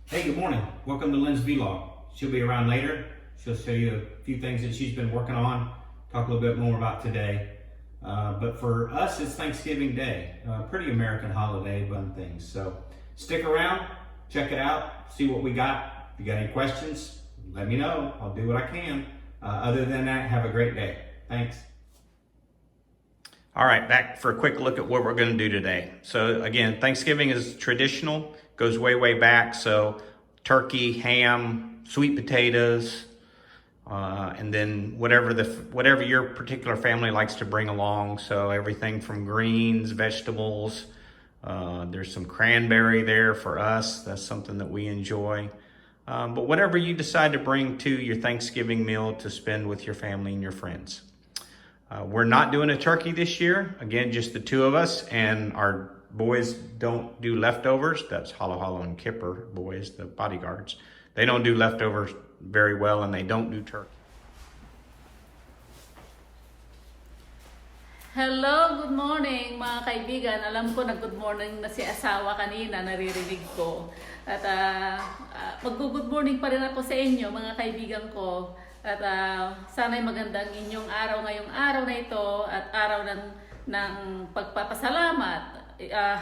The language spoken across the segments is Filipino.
Hey, good morning. Welcome to Lynn's Vlog. She'll be around later. She'll show you a few things that she's been working on, talk a little bit more about today. But for us, it's Thanksgiving Day. Pretty American holiday, fun things. So stick around, check it out, see what we got. If you got any questions, let me know. I'll do what I can. Other than that, have a great day. Thanks. All right, back for a quick look at what we're going to do today. So again, Thanksgiving is traditional, goes way, way back. So turkey, ham, sweet potatoes, and then whatever your particular family likes to bring along. So everything from greens, vegetables. There's some cranberry there for us. That's something that we enjoy. But whatever you decide to bring to your Thanksgiving meal to spend with your family and your friends. We're not doing a turkey this year. Again, just the two of us, and our boys don't do leftovers. That's Hollow and Kipper boys, the bodyguards. They don't do leftovers very well, and they don't do turkey. Hello, good morning mga kaibigan. Alam ko na good morning na si asawa kanina, naririnig ko. At mag-good morning pa rin ako sa inyo mga kaibigan ko. At sana'y magandang inyong araw ngayong araw na ito at araw ng pagpapasalamat.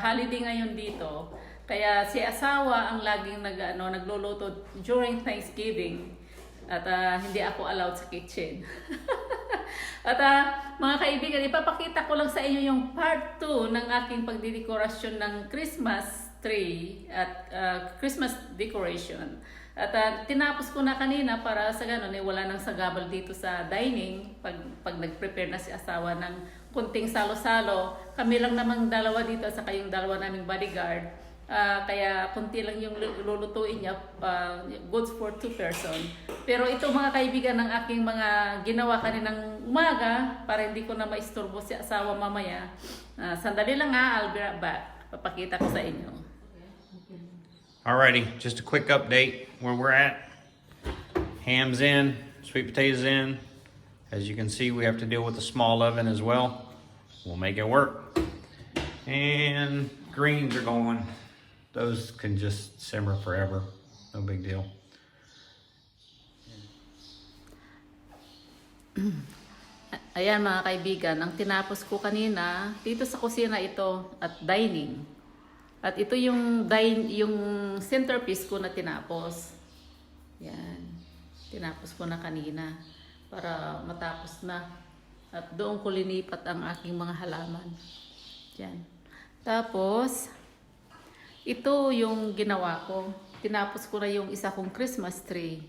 Holiday ngayon dito. Kaya si asawa ang laging nagluluto during Thanksgiving. At hindi ako allowed sa kitchen. At mga kaibigan, ipapakita ko lang sa inyo yung part 2 ng aking pagdidekorasyon ng Christmas tree at Christmas decoration. At tinapos ko na kanina para sa ganun, wala nang sagabal dito sa dining pag nag-prepare na si asawa ng kunting salo-salo. Kami lang namang dalawa dito sa kayong dalawa naming bodyguard. Kaya kunti lang yung lulutuin niya, goods for 2 person. Pero ito mga kaibigan ng aking mga ginawa kaninang umaga para hindi ko na maisturbo si asawa mamaya. Sandali lang I'll be right back. Papakita ko sa inyo. Alrighty, just a quick update where we're at. Ham's in, sweet potatoes in. As you can see, we have to deal with a small oven as well. We'll make it work. And greens are going. Those can just simmer forever. No big deal. Ayan mga kaibigan, ang tinapos ko kanina dito sa kusina ito at dining. At ito yung centerpiece ko na tinapos. Yan. Tinapos ko na kanina para matapos na. At doon ko linipat ang aking mga halaman. Yan. Tapos, ito yung ginawa ko. Tinapos ko na yung isa kong Christmas tree.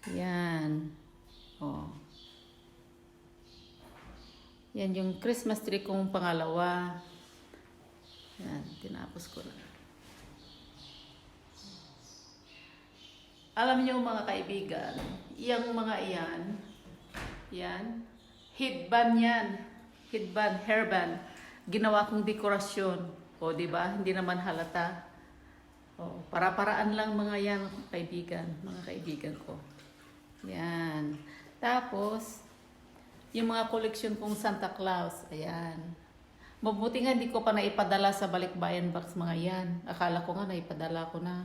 Yan. Oh. Yan yung Christmas tree kong pangalawa. Yan, tinapos ko na. Alam niyo mga kaibigan, yung mga yan, headband yan. Headband, hairband. Ginawa kong dekorasyon. O, di ba? Hindi naman halata. O, para-paraan lang mga yan, mga kaibigan ko. Yan. Tapos, yung mga koleksyon kong Santa Claus, ayan. Mabuti nga hindi ko pa naipadala sa balikbayan box mga yan. Akala ko nga naipadala ko na.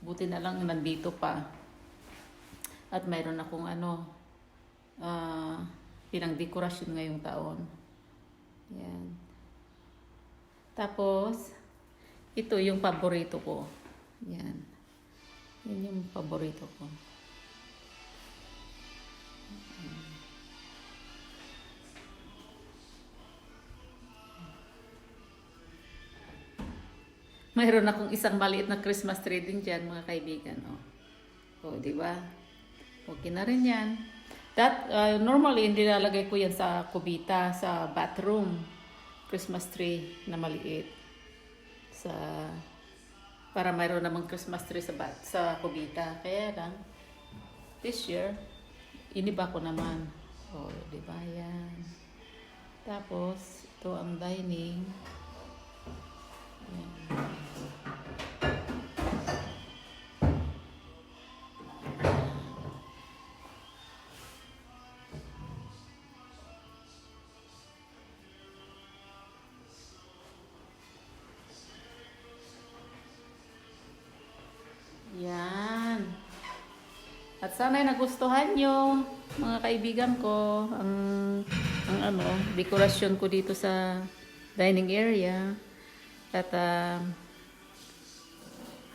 Buti na lang nandito pa. At mayroon akong pinang-dekorasyon ngayong taon. Yan. Tapos, ito yung paborito ko. Yan. Yan yung paborito ko. Mayroon akong isang maliit na Christmas tree din dyan, mga kaibigan. O, di ba? Okay na rin yan. Normally, nilalagay ko yan sa kubita, sa bathroom. Christmas tree na maliit. Para mayroon namang Christmas tree sa kubita. Kaya lang, this year, iniba ko naman. O, di ba? Yan. Tapos, ito ang dining. Yan. Yan. At sana'y nagustuhan nyo, mga kaibigan ko, ang dekorasyon ko dito sa dining area. At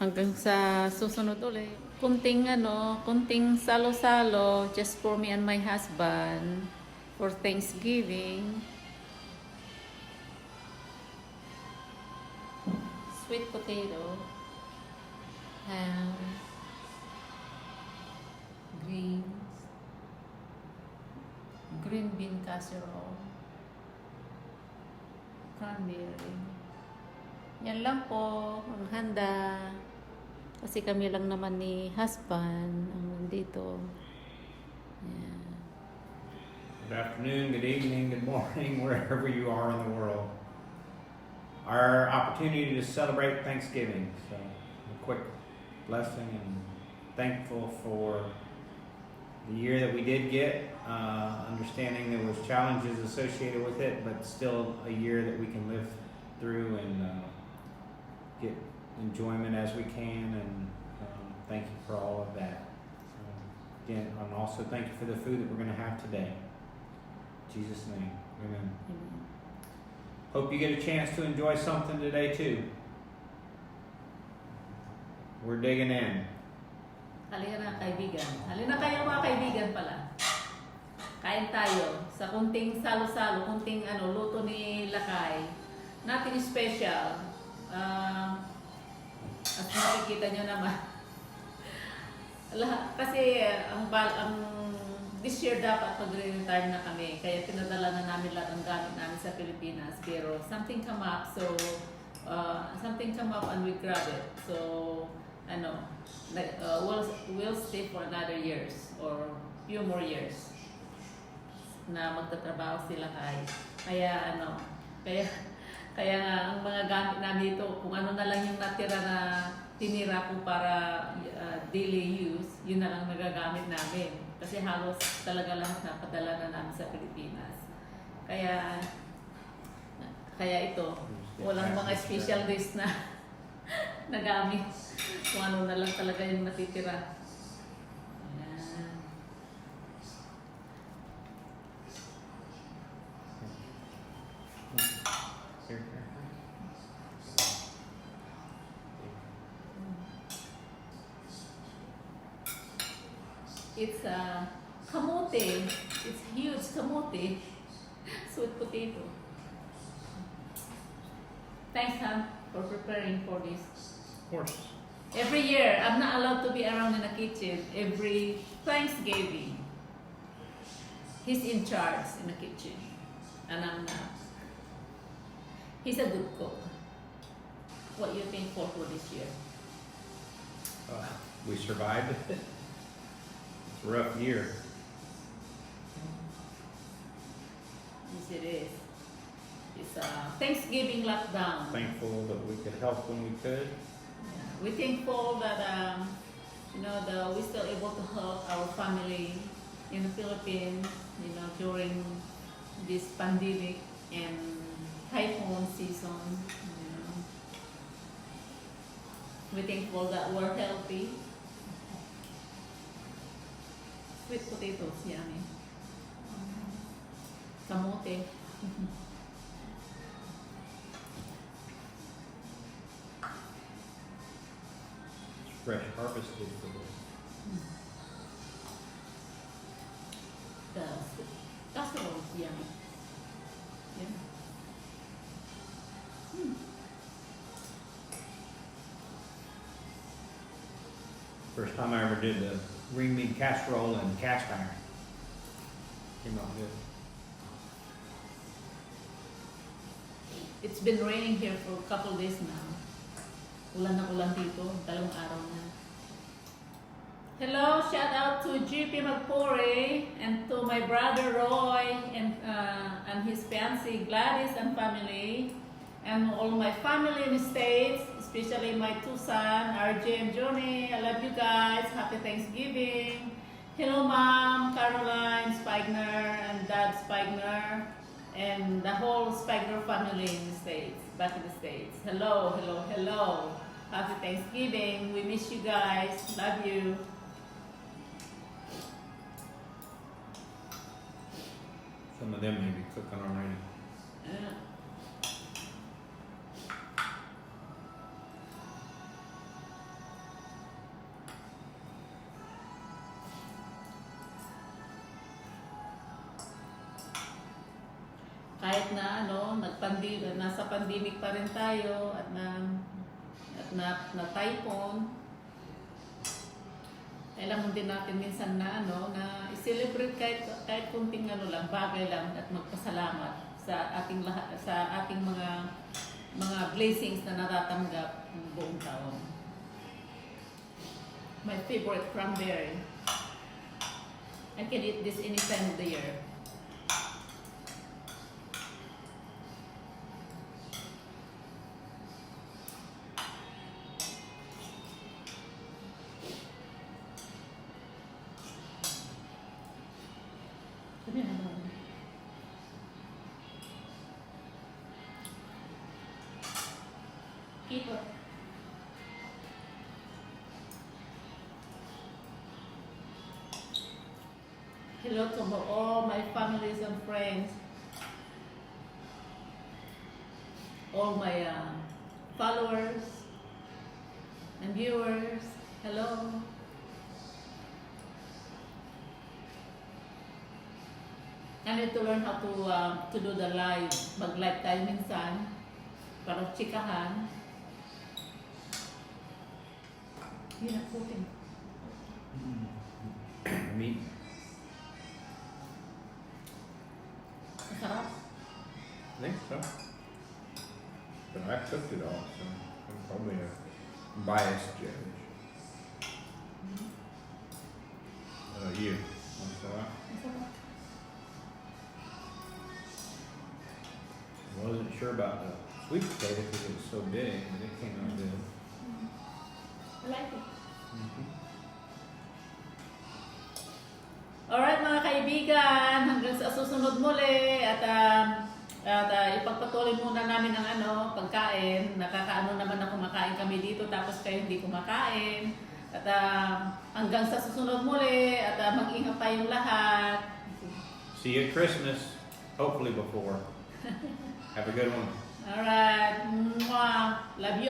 hanggang sa susunod ulit. Kunting salo-salo just for me and my husband for Thanksgiving. Sweet potato, ham, greens, green bean casserole, cranberry. Yan lang po ang handa. Kasi kami lang naman ni husband ang nandito. Yan. Good afternoon, good evening, good morning, wherever you are in the world. Our opportunity to celebrate Thanksgiving. So, a quick blessing and thankful for the year that we did get, understanding there was challenges associated with it, but still a year that we can live through and get enjoyment as we can, and thank you for all of that. Again, and also thank you for the food that we're going to have today. In Jesus' name, amen. Amen. Hope you get a chance to enjoy something today too. We're digging in. Halina na kaibigan. Halina kayo mga kaibigan pala. Kain tayo sa kunting salo-salo, kunting luto ni Lakay. Nothing special. At makikita nyo naman. Kasi this year dapat mag-retire na kami. Kaya pinadala na namin lahat ng gamit namin sa Pilipinas. Pero something come up, and we grab it. So, we'll stay for another years or few more years na magtatrabaho sila kaya nga ang mga gamit namin dito, kung ano na lang yung natira na tinira ko para daily use, yun na lang nagagamit namin. Kasi halos talaga lahat na padala na namin sa Pilipinas. Kaya ito, walang mga special days na nagamit. Kung ano na lang talaga yung natitira. Ayan. It's kamote. It's huge kamote. Sweet potato. Thanks, Han, for preparing for this. Of course. Every year, I'm not allowed to be around in the kitchen. Every Thanksgiving, he's in charge in the kitchen, and I'm not. He's a good cook. What you think for this year? We survived it. It's a rough year. Yes, it is. It's a Thanksgiving lockdown. Thankful that we could help when we could. Yeah. We're thankful that we're still able to help our family in the Philippines. During this pandemic and typhoon season. We're thankful that we're healthy. Sweet potatoes, yummy. Kamote. Fresh harvested for this. The casserole is yummy. Yeah. First time I ever did the green bean casserole in cast iron. Came out good. It's been raining here for a couple days now. Ulan na ulan dito, 2 araw na. Hello, shout out to GP Magpore and to my brother Roy and his fiancée Gladys and family, and all my family in the States, especially my 2 sons, RJ and Johnny. I love you guys. Happy Thanksgiving. Hello, Mom, Caroline Spigner and Dad Spigner, and the whole Spigner family in the States, back in the States. Hello, hello, hello. Happy Thanksgiving. We miss you guys. Love you. Some of them may be cooking already. Uh, kahit na nasa pandemic pa rin tayo at na typhoon, kailangan din natin minsan na i-celebrate kahit kunting lang, bagay lang at magpasalamat sa ating lahat, sa ating mga blessings na natatanggap ng buong taon. My favorite cranberry. I can eat this any time of the year. Keep it. Hello to all my families and friends, all my followers and viewers. Hello. I need to learn how to do the live, mag-live tayo minsan para chikahan. Yun ang puting. Meat. Masarap. I think so. But I cooked it all, so I'm probably a biased judge. You. What's that? Masarap. I wasn't sure about the sweet potato because it was so big, but it came out good. I like it. Alright mga kaibigan, hanggang sa susunod muli at ipagpatuloy muna namin ang pagkain. Nakakaano naman na kumakain kami dito tapos kayo hindi kumakain. At hanggang sa susunod muli at mag-ingat tayong lahat. See you at Christmas, hopefully before. Have a good one. Alright, mwah. Love you.